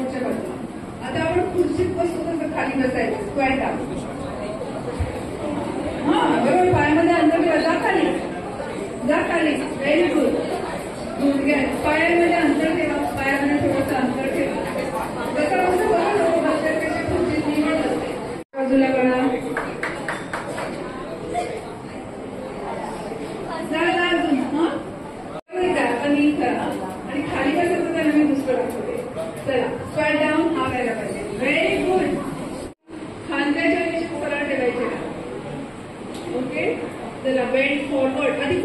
समोरच्या बाजूला. आता आपण खुर्चीत बसतो तसं खाली बसायचं, स्क्वॅट डाऊन. हा बरोबर, पायामध्ये अंतर ठेवा, जा खाली, जा खाली. Very good. गुडघ्या पायामध्ये अंतर ठेवा, पायामध्ये थोडंसं अंतर ठेवा. जसं कसं बघा लोक बसतात कशी खुर्चीत निवड असते. बाजूला बघा, जा जा अजून. हा आता नीट करा आणि खाली कसं त्यांना मी दुसरं दाखवते. चला स्क्वॅट डाऊन हा व्हायला पाहिजे. Very good. खांद्याच्या पेक्षा सरळ ठेवायचे ना. ओके, चला बेंड फॉरवर्ड. आधी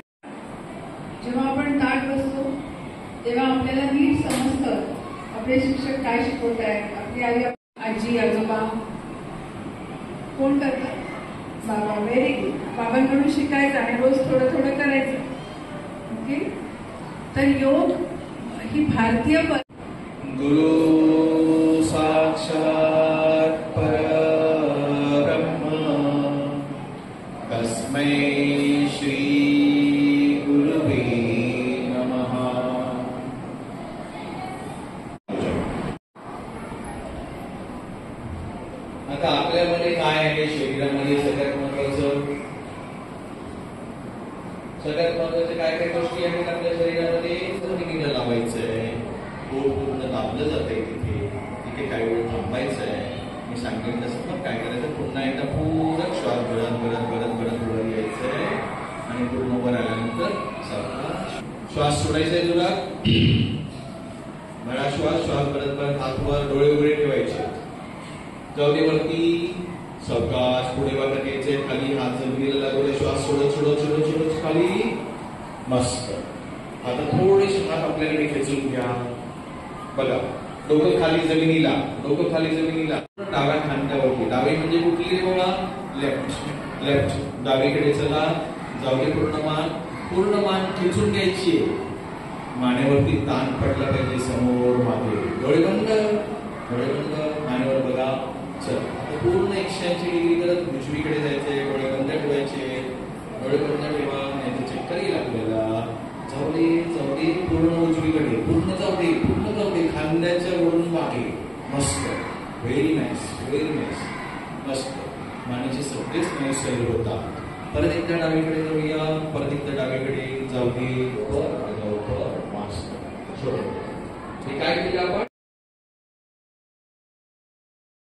जेव्हा आपण ताट बसतो तेव्हा आपल्याला नीट समजतं आपले शिक्षक काय शिकवत आहेत. आपली आई आजी आजोबा कोण करतात? बाबा. Very good. बाबांकडून शिकायचं आणि रोज थोडं थोडं करायचं. ओके, तर योग ही भारतीय गुरु साक्षात परब्रह्म तस्मै श्री गुरुवे नमः. आता आपल्यामध्ये काय आहे शरीरामध्ये सगळ्यात महत्वाचं काय काय गोष्टी आहेत आपल्या शरीरामध्ये. जमिनीला लावायचंय, पोट पूर्ण दाबलं जातंय, तिथे काही वेळ थांबायचंय. मी सांगितलं तसं मग काय करायचं, पुन्हा एकदा पूर्ण श्वास भरत घ्यायचंय आणि पूर्ण वर आल्यानंतर श्वास सोडायचाय. तुला बरा श्वास भरत हात वर, डोळे उघडे ठेवायचे. जाऊ दे वरती, सावकाश पुढे वाटत यायचे, खाली हात जमिनीला लागवले, श्वास सोडत खाली. मस्त. आता थोडेसे हात आपल्याकडे खेचून घ्या. बघा, डोकं खाली जमिनीला, डाव्या खांद्यावरती. डावी म्हणजे कुठली रे बाबा? लेफ्ट. डावीकडे चला. जाऊ दे पूर्ण मान खेचून घ्यायची. मानेवरती ताण पडला पाहिजे, समोर मागे. डोळे बंद, मानेवर बघा. चल आता पूर्ण 180 डिग्री करत उजवीकडे जायचे. डोळे बंद ठेवायचे, डोळे बंद ठेवा, नाही तर चक्कर येईल आपल्याला. जाऊ दे पूर्ण उजवीकडे, पूर्ण जाऊ दे खांद्याच्या वरून मागे. मस्त. Very nice. मस्त. मानेचे सगळेच स्नायू सैल होतात. परत एकदा डावीकडे जाऊया, परत एकदा डावीकडे. जाऊ दे. मस्त. हे काय केलं आपण?